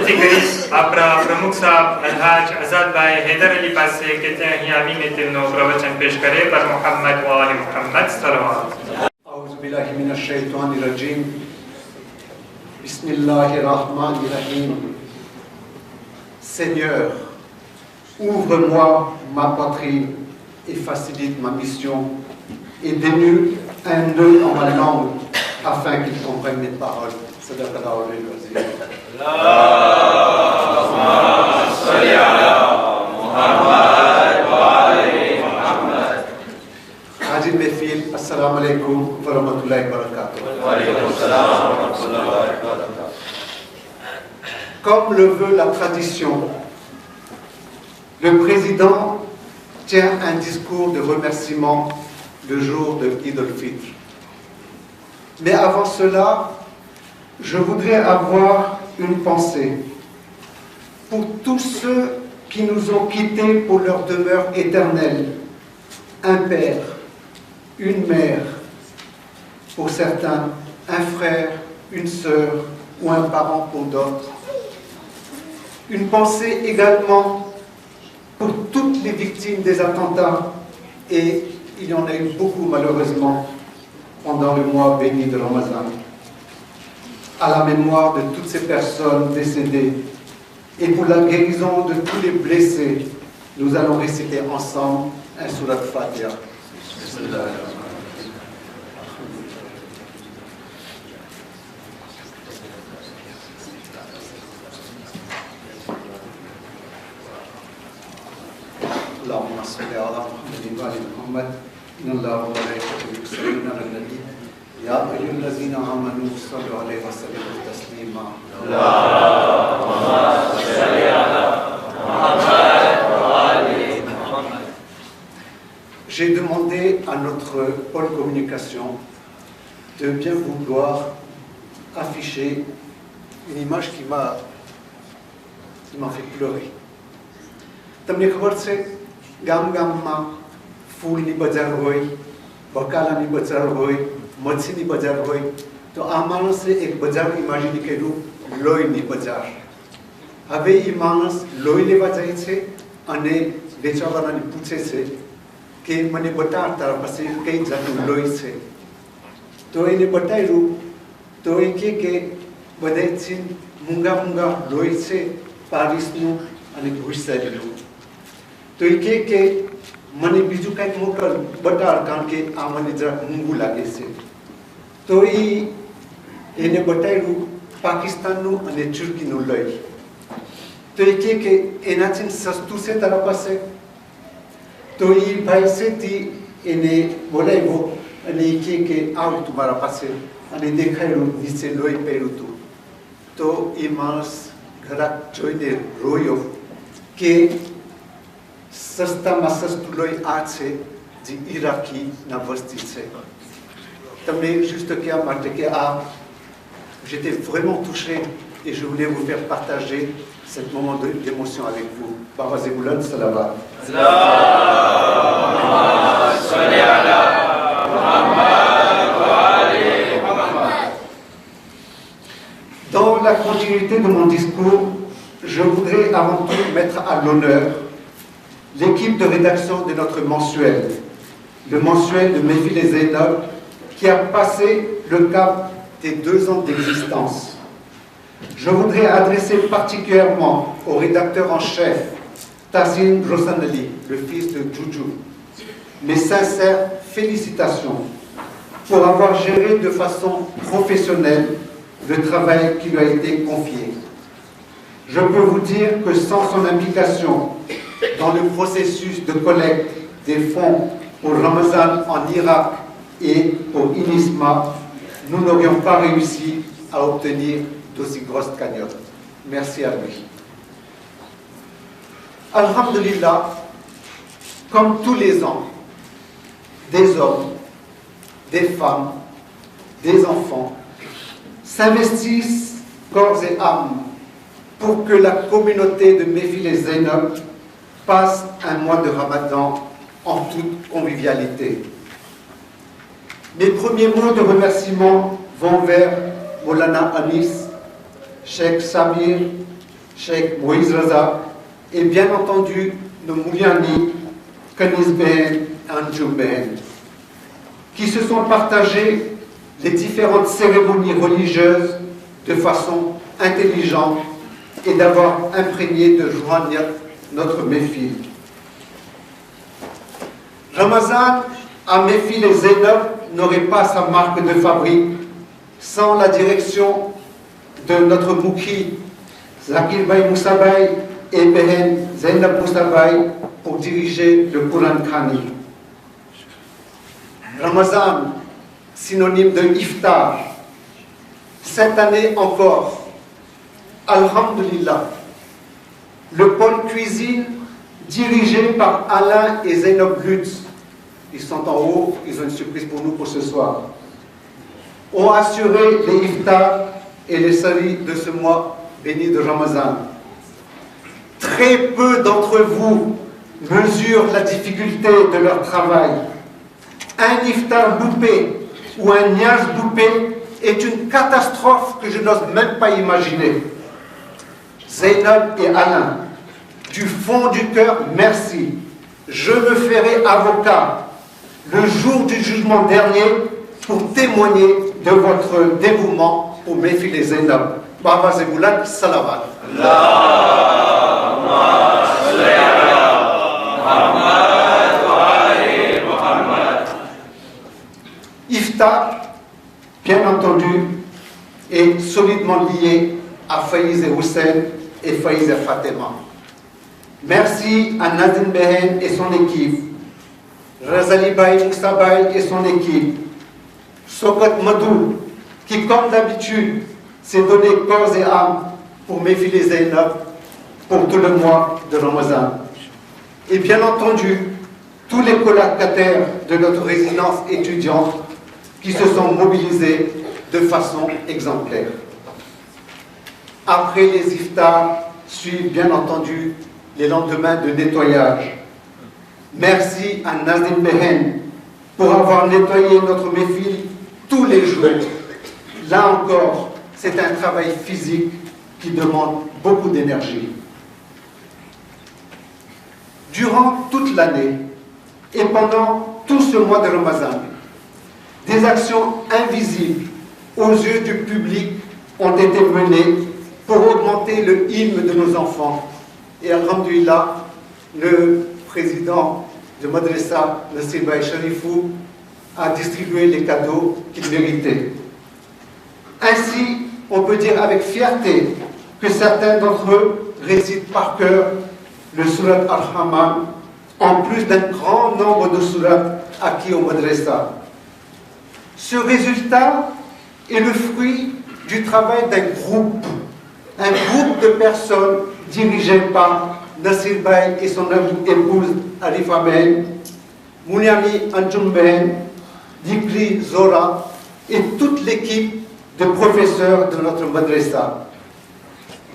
विनंती करीश आपला प्रमुख साहब अलहाज आजाद भाई हैदर अली पास से कहते हैं हामी में तीनों प्रवचन पेश करें पर मोहम्मद व आले मोहम्मद सल्लल्लाहु अऊज़ु बिल्लाहि मिनश शैतानिर रजीम बिस्मिल्लाहिर रहमानिर रहीम. Seigneur, ouvre-moi ma poitrine et facilite ma mission et dénude un nœud en ma langue afin qu'il comprenne mes paroles. Sadaqallahu al-azim. Allahumma salli ala Muhammad wa ali Muhammad. Haji Mefil, assalamu alaikum wa rahmatullahi wa barakatuh. Wa alaykum assalam wa rahmatullahi wa barakatuh. Comme le veut la tradition, le président tient un discours de remerciement le jour de Eid al-Fitr. Mais avant cela, je voudrais avoir une pensée pour tous ceux qui nous ont quittés pour leur demeure éternelle. Un père, une mère, pour certains, un frère, une sœur ou un parent pour d'autres. Une pensée également pour toutes les victimes des attentats, et il y en a eu beaucoup malheureusement pendant le mois béni de Ramadan. À la mémoire de toutes ces personnes décédées et pour la guérison de tous les blessés, nous allons réciter ensemble un surat Fatiha. اللهم صل على محمد وعلى محمد إن الله وملائكته يصلون على النبي يا أيها الذين آمنوا صلوا عليه وسلموا تسليما اللهم صل على Muhammad wa ali Muhammad. J'ai demandé à notre pôle communication de bien vouloir afficher une image qui m'a fait pleurer. તમને ખબર છે ગામમાં ફૂલની બજાર હોય, બકાલાની બજાર હોય, મચ્છીની બજાર હોય, તો આ માણસે એક બજાર ઇમેજિન કર્યું, લોહીની બજાર. હવે એ માણસ લોહી લેવા જાય છે અને વેચાવાળાને પૂછે છે કે મને બતાડ તારા પાસે કઈ જાતનું લોહી છે. તો એને બતાવ્યું તો એ કહે કે બધાથી મૂંગા લોહી છે પારિસનું અને ભૂસારીનું. તો એ કહે કે મને બીજું કંઈક મોકલ બતાડ કારણ કે આ મને જરાક મૂંગું લાગે છે. તો એને બતાવ્યું પાકિસ્તાનનું અને ચુર્કીનું લોહી. તો એ કહે કે એનાથી સસ્તું છે તારા પાસે. તો એ ભાઈ છે તે એને બોલાવ્યો અને એ કહે કે આવ તું મારા પાસે, અને દેખાડ્યું નીચે લોહી પહેર્યું હતું. તો એ માણસ ઘરાક જોઈને રોયો કે સસ્તામાં સસ્તું લોહી આ છે જે ઈરાકીના વસ્તી છે. તમને juste કહેવા માટે કે આ j'étais vraiment touché et je voulais vous faire partager ce moment d'émotion avec vous. Baba Zeboulan Salavat. Allahumma salli ala Muhammad wa ali Muhammad. Dans la continuité de mon discours, je voudrais avant tout mettre à l'honneur l'équipe de rédaction de notre mensuel, le mensuel de Mefil et Zainab, qui a passé le cap des 2 ans d'existence. Je voudrais adresser particulièrement au rédacteur en chef, Tazine Rosanali, le fils de Djoudjou, mes sincères félicitations pour avoir géré de façon professionnelle le travail qui lui a été confié. Je peux vous dire que sans son implication dans le processus de collecte des fonds pour Ramazan en Irak et pour INISMA, nous n'aurions pas réussi à obtenir d'aussi grosses cagnottes. Merci à lui. Alhamdulillah, comme tous les ans, des hommes, des femmes, des enfants s'investissent corps et âme pour que la communauté de Mefil et Zainab passe un mois de Ramadan en toute convivialité. Mes premiers mots de remerciement vont vers Maulana Anis, Cheikh Samir, Cheikh Moïse Raza, et bien entendu nos Mouliani, Kanis Behen, Anjou Behen, qui se sont partagés les différentes cérémonies religieuses de façon intelligente et d'avoir imprégné de joie notre méfil. Ramazan à Méfil et Zainab n'aurait pas sa marque de fabrique sans la direction de notre Mouki, Zakir Bay Moussabay et Behen Zainab Moussabay pour diriger le Coran Khani. Ramazan, synonyme de iftar. Cette année encore, Alhamdulillah, le pôle cuisine dirigé par Alain et Zainab Lutz, ils sont en haut, ils ont une surprise pour nous pour ce soir, ont assuré les iftars et les salis de ce mois béni de Ramazan. Très peu d'entre vous mesurent la difficulté de leur travail. Un iftar loupé ou un niaz loupé est une catastrophe que je n'ose même pas imaginer. Zainab et Alain, du fond du cœur, merci. Je me ferai avocat le jour du jugement dernier pour témoigner de votre dévouement pour mes filles et Zainab. Baba Zeboulan, salavat. Iftar, bien entendu, est solidement lié à Faïz et Hussein et Faïz et Fatima. Merci à Nadine Behen et son équipe, Razali Bay Moussabay et son équipe, Sokat Madou, qui comme d'habitude s'est donné corps et âme pour mes filles Zainab pour tout le mois de Ramadan. Et bien entendu, tous les colocataires de notre résidence étudiante qui se sont mobilisés de façon exemplaire. Après les iftars, suivent bien entendu les lendemains de nettoyage. Merci à Nazim Behen pour avoir nettoyé notre méfil tous les jours. Là encore, c'est un travail physique qui demande beaucoup d'énergie. Durant toute l'année et pendant tout ce mois de Ramadan, des actions invisibles aux yeux du public ont été menées pour augmenter le hymne de nos enfants. Et alhamdulillah, le président de Madrasa, Nassir Bay Sharifou, a distribué les cadeaux qu'il méritait. Ainsi, on peut dire avec fierté que certains d'entre eux récitent par cœur le surat Ar-Rahman, en plus d'un grand nombre de surats acquis au Madrasa. Ce résultat est le fruit du travail d'un groupe de personnes dirigées par Nassir Bay et son épouse Arifa Ben, Mouniami Anjum Ben, Dikri Zora et toute l'équipe de professeurs de notre madrasa.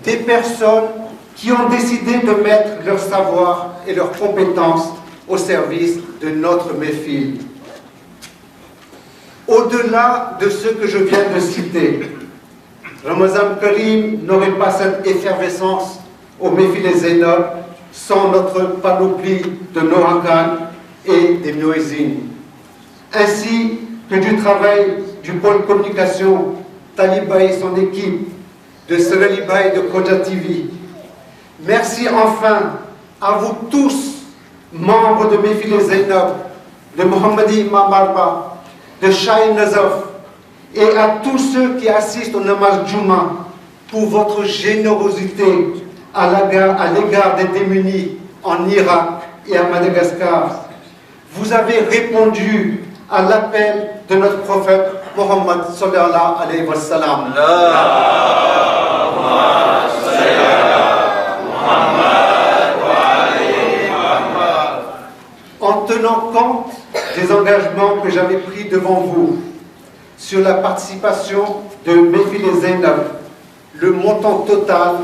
Des personnes qui ont décidé de mettre leur savoir et leurs compétences au service de notre méfil. Au-delà de ce que je viens de citer, Ramazan Karim n'aurait pas cette effervescence au méfil et Zainab sans notre panoplie de Nohakan et des muezzins, ainsi que du travail du pôle communication Taliba et son équipe, de Seraliba et de Koja TV. Merci enfin à vous tous, membres de Méfil et Zainab, de Mohammadi Imam Arba, de Shahin Nazaf, et à tous ceux qui assistent au Namaz Juma pour votre générosité à l'égard des démunis en Irak et à Madagascar. Vous avez répondu à l'appel de notre prophète Mohammed sallallahu alayhi wa sallam. En tenant compte des engagements que j'avais pris devant vous sur la participation de Méfil et Zainab, le montant total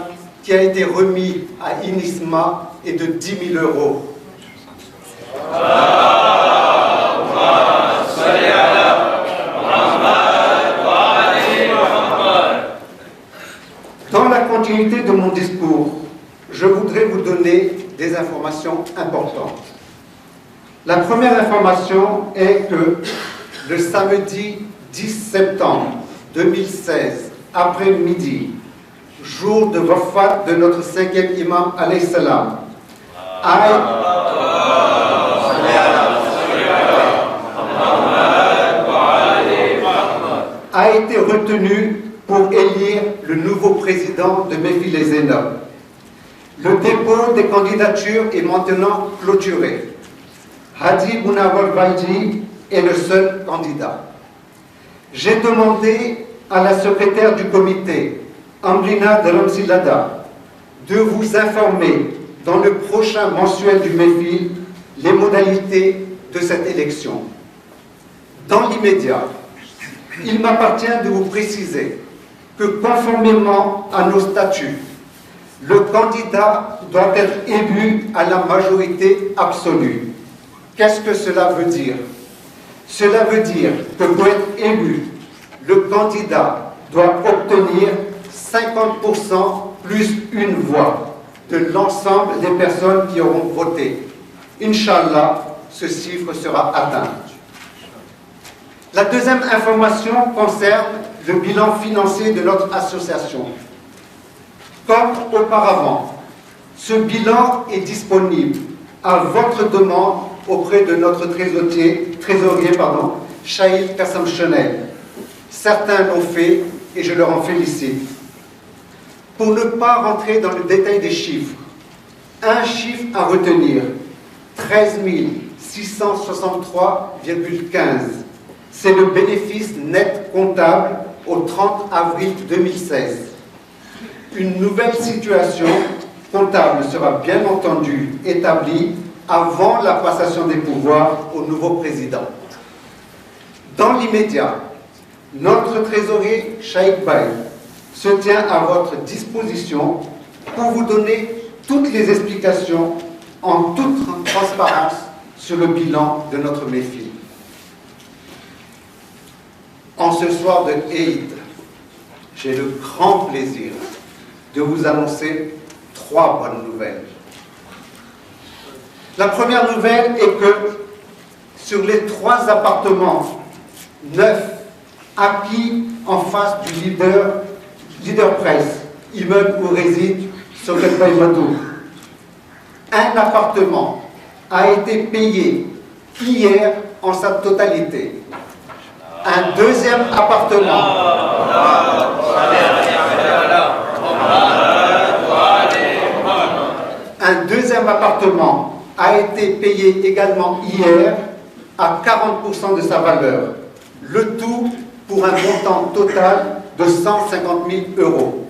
qui a été remis à Inisma est de 10 000 €. Dans la continuité de mon discours, je voudrais vous donner des informations importantes. La première information est que le samedi 10 septembre 2016, après-midi, jour de wafat de notre 5e imam, alayhi salam, a été retenu pour élire le nouveau président de Mefil et Zénob. Le dépôt des candidatures est maintenant clôturé. Hadi Bounawar Valji est le seul candidat. J'ai demandé à la secrétaire du comité, Amrina Dharamsilada, de vous informer dans le prochain mensuel du Mefil les modalités de cette élection. Dans l'immédiat, il m'appartient de vous préciser que conformément à nos statuts, le candidat doit être élu à la majorité absolue. Qu'est-ce que cela veut dire? Cela veut dire que pour être élu, le candidat doit obtenir 50% plus une voix de l'ensemble des personnes qui auront voté. Inch'Allah, ce chiffre sera atteint. La deuxième information concerne le bilan financier de notre association. Comme auparavant, ce bilan est disponible à votre demande auprès de notre trésorier, Shahid Kassam Chenel. Certains l'ont fait et je leur en félicite. Pour ne pas rentrer dans le détail des chiffres, un chiffre à retenir, 13 663,15. C'est le bénéfice net comptable au 30 avril 2016. Une nouvelle situation comptable sera bien entendu établie avant la passation des pouvoirs au nouveau président. Dans l'immédiat, notre trésorier Shaikh Bay se tient à votre disposition pour vous donner toutes les explications en toute transparence sur le bilan de notre Mefil. En ce soir de Eid, j'ai le grand plaisir de vous annoncer 3 bonnes nouvelles. La première nouvelle est que sur les 3 appartements neufs acquis en face du leader presse, immeuble où réside Soket Baïmadou, un appartement a été payé hier en sa totalité. Un deuxième appartement a été payé également hier à 40% de sa valeur, le tout pour un montant total de 150 000 euros.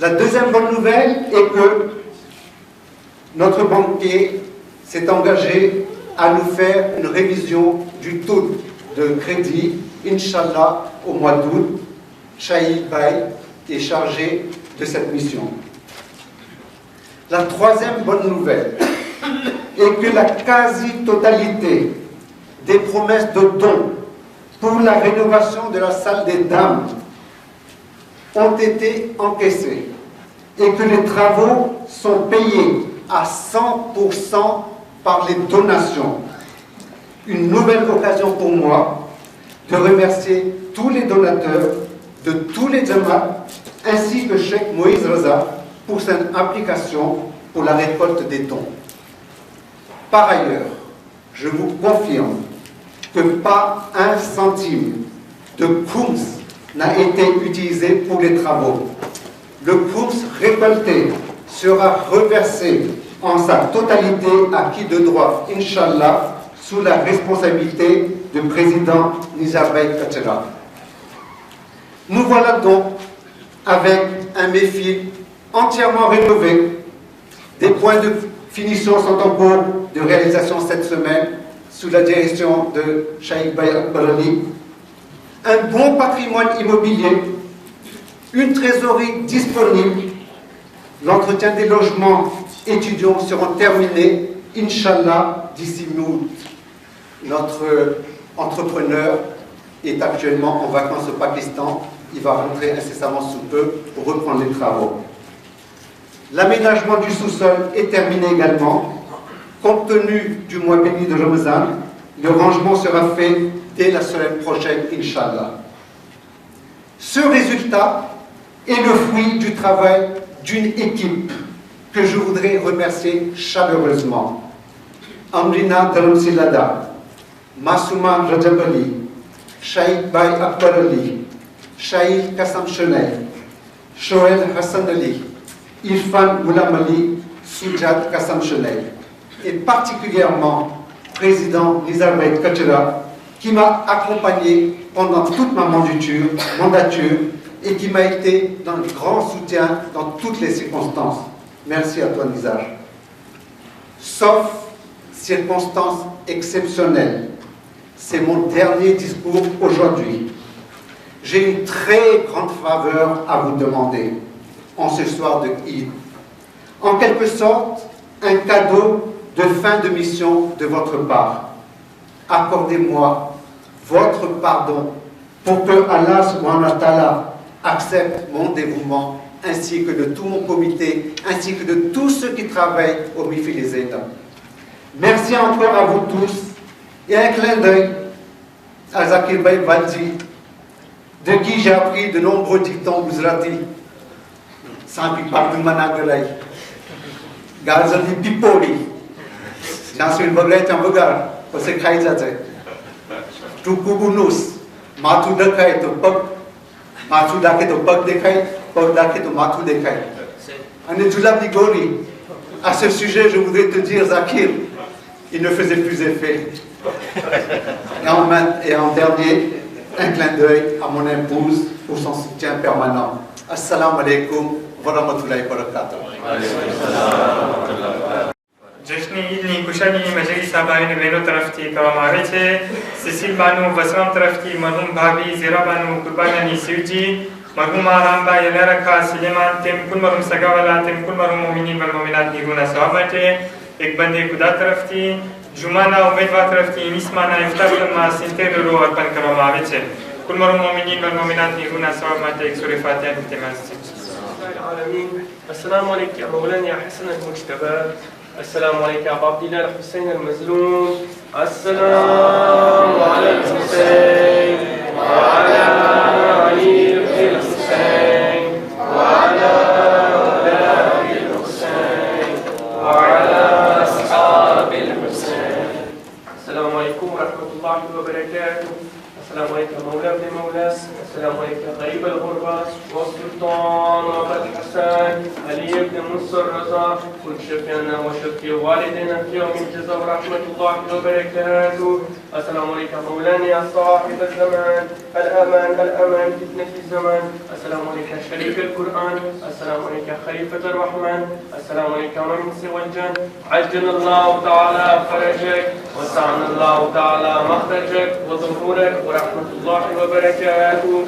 La deuxième bonne nouvelle est que notre banquier s'est engagé à nous faire une révision du taux de crédit, Inch'Allah, au mois d'août. Shahid Bay est chargé de cette mission. La troisième bonne nouvelle est que la quasi-totalité des promesses de dons pour la rénovation de la salle des dames ont été encaissées et que les travaux sont payés à 100% par les donations. Une nouvelle occasion pour moi de remercier tous les donateurs de tous les djamats ainsi que Cheikh Moïse Raza pour cette implication pour la récolte des dons. Par ailleurs, je vous confirme que pas un centime de Koums n'a été utilisé pour les travaux. Le Koums récolté sera reversé en sa totalité à qui de droit, Inch'Allah, sous la responsabilité du président Nizarbaï Kachera. Nous voilà donc avec un Mefil entièrement rénové. Des points de finition sont en cours de réalisation cette semaine sous la direction de Shaikh Bay Akbarali. Un bon patrimoine immobilier, une trésorerie disponible, l'entretien des logements étudiants seront terminés, Inch'Allah, d'ici mi-août. Notre entrepreneur est actuellement en vacances au Pakistan. il va rentrer incessamment sous peu pour reprendre les travaux. L'aménagement du sous-sol est terminé également. Compte tenu du mois béni de Ramadan, le rangement sera fait dès la semaine prochaine, Inch'Allah. Ce résultat est le fruit du travail d'une équipe que je voudrais remercier chaleureusement. Amrina Dharamsilada, Massouma Rajabali, Shaïd Bay Akbar Ali, Shaïd Kassam Chenay, Shoel Hassan Ali, Irfan Ghulam Ali, Soujad Kassam Chenay, et particulièrement président Nizar Bay Kachera, qui m'a accompagné pendant toute ma mandature et qui m'a été d'un grand soutien dans toutes les circonstances. Merci à toi, Nizar. Sauf circonstances exceptionnelles, c'est mon dernier discours aujourd'hui. J'ai une très grande faveur à vous demander en ce soir de Eid. En quelque sorte, un cadeau de fin de mission de votre part. Accordez-moi votre pardon pour que Allah subhanahu wa ta'ala accepte mon dévouement ainsi que de tout mon comité, ainsi que de tous ceux qui travaillent au Mifi les États. Merci encore à vous tous et un clin d'œil à Zakir Bay Valdi, de qui j'ai appris de nombreux dictons Guzrati, sans qu'il parle de Managaray, Gazali Pipoli, j'en suis une baguette en regard, parce que Khaïzate, Tukubunus, Matu Dakai to Pok, Matu Dake to Pok Dekai, Pok Dake to Matu Dekai. En Edulab Digori, à ce sujet, je voudrais te dire, Zakir, il ne faisait plus effet. Et en dernier, un clin d'œil à mon épouse pour son soutien permanent. Assalamu alaikum wa rahmatullahi wa barakatuh. جشن ایدنی کشانی مجلس آباین بینو طرفتی کاماویچه سیسیل بانو وسلام طرفتی مرحوم بھابی زیرا بانو قربانانی سیوجی مرحوم آرام با یلرکا سلیمان تم کل مرحوم سگاولا تم کل مرحوم مومنین والمومنات نیگونا صحابته ایک بندے خدا طرفتی جمعنا امیدوار طرفتی نیسمانا افطار ما سنتر رو ارپن کاماویچه کل مرحوم مومنین والمومنات نیگونا صحابته ایک سوره فاتحه بتماس السلام عليك يا مولانا يا حسن المجتبى. السلام عليك يا أبا عبد الله الحسين المظلوم. السلام على الحسين وعلى علي بن الحسين وعلى أولاد الحسين وعلى أصحاب الحسين. السلام عليكم ورحمة الله وبركاته. السلام عليك مولى ابن مولى. السلام عليك غريب الغربة والسلطان وأبا الحسن علي بن منصور رضا. كن شفيعنا وشفي والدنا في يوم الجزاء ورحمة الله وبركاته. السلام عليك مولانا يا صاحب الزمان الأمان فتنة الزمان. السلام عليك شريك القرآن. السلام عليك خليفة الرحمن. السلام عليك من سوى الجن. عجل الله تعالى فرجك وسعنا الله تعالى مخرجك وظهورك ورحمة الله وبركاته.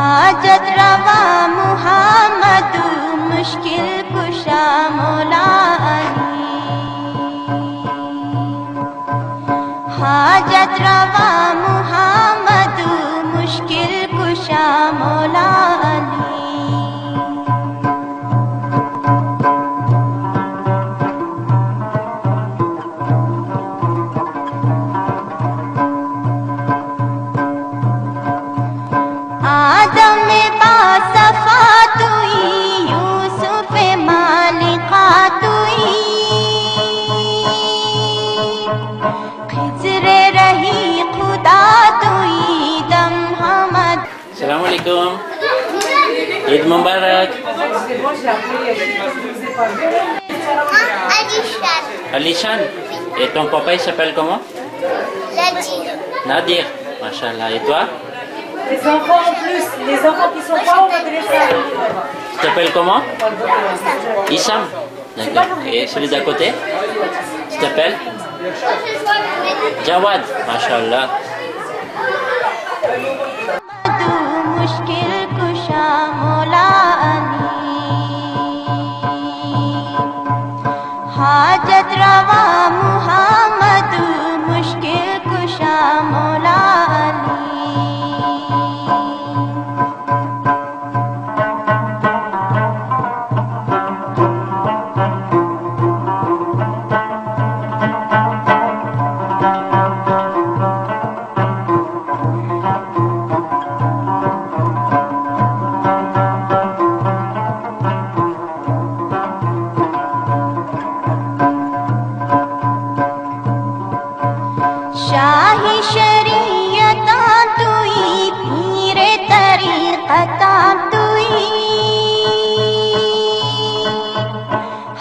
हाजत रवा मुहम्मद मुश्किल कुशा मौला अली हाजत रवा मुहम्मद मुश्किल कुशा मौला Ali Assalamualaikum. Eid Mubarak. Alishan. Et ton papa il s'appelle comment? Nadir. Machallah. Et toi? Les enfants en plus, les enfants qui sont pas au madrasa. Tu t'appelles comment? Issam. D'accord. Et celui d'à côté? Tu t'appelles? Jawad. Machallah. मुश्किल कुशा मौला अली हाजत रवा मुहम्मद मुश्किल कुशा मौला अली शाही शरीयता तुई पीरे तरीक़ता तुई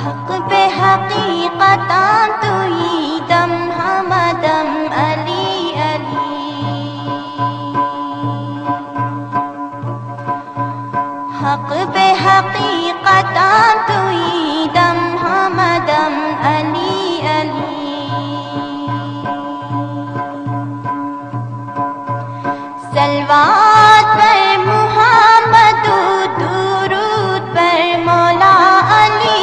हक पे हकीकता तुई दम हमदम अली अली हक पे हकीकता तुई दम हमदम अली अली सलवात पर मुहम्मद दुरूद पर मौला अली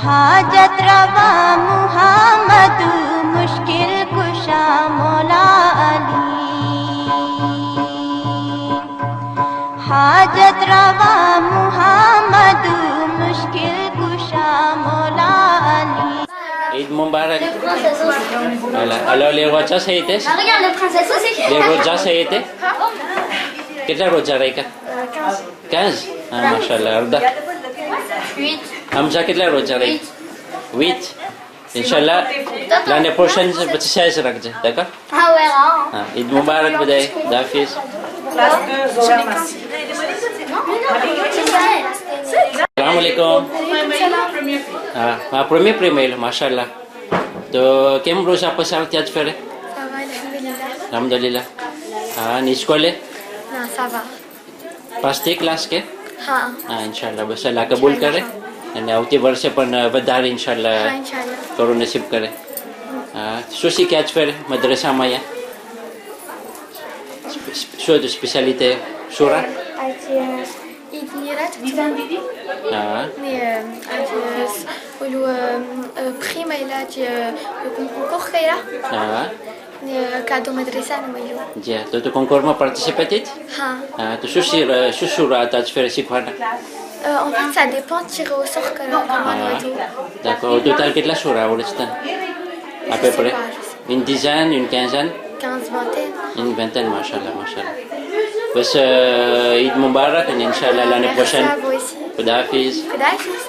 हाजत रवा मुहम्मद मुश्किल कुशा मौला अली हाजत रवा मुहम्मद मुश्किल कुशा मौला Ali Eid Mubarak. Voilà. Alors les rojas ça a été? Regarde, la princesse aussi. Les rojas ça a été? Quel roja Reika? 15. Ah, machallah. Arda. 8. Hamza quel roja Reika? 8. Inch'Allah, l'année prochaine, petit 16 rakja, d'accord? Ah ouais, hein. Ah, Eid Mubarak بداي دافيس. Classe 2, Zola Massi. Assalamu alaikum. Ah, ma premier primaire, machallah. तो केम रोजा पसार त्याज फेरे? Ça va, alhamdulillah. Alhamdulillah. Ah, ni sekolah? Non, ça va. Pasti kelas ke? हाँ. Ah, insyaallah besa Allah kabul કરે અને આવતી વર્ષે પણ વધારે insyaallah हाँ, इंशाल्लाह. કરો નસીબ કરે. Ah, શું શીખ્યા જ ફેરે મદ્રસામાં અહીંયા? શું હતું spécialité surah? إثنيرات. Ah, ولو بريمة إلى concours خيرة. ah. كادو مدرسة أنا ميلو. Dia, tu concours માં participated? ها. Ah, tu શું surah હતા જ ફેરે શીખવાના? En fait, ça dépend de tirer au sort comment et tout. D'accord. Au total કેટલા surah આવડે છે તને? À peu près? Une dizaine, une quinzaine? 15, 20. Une vingtaine, machallah, machallah. Bas Eid Mubarak et Inch'Allah l'année prochaine. Merci à vous aussi. Khouda Hafiz. Khouda Hafiz.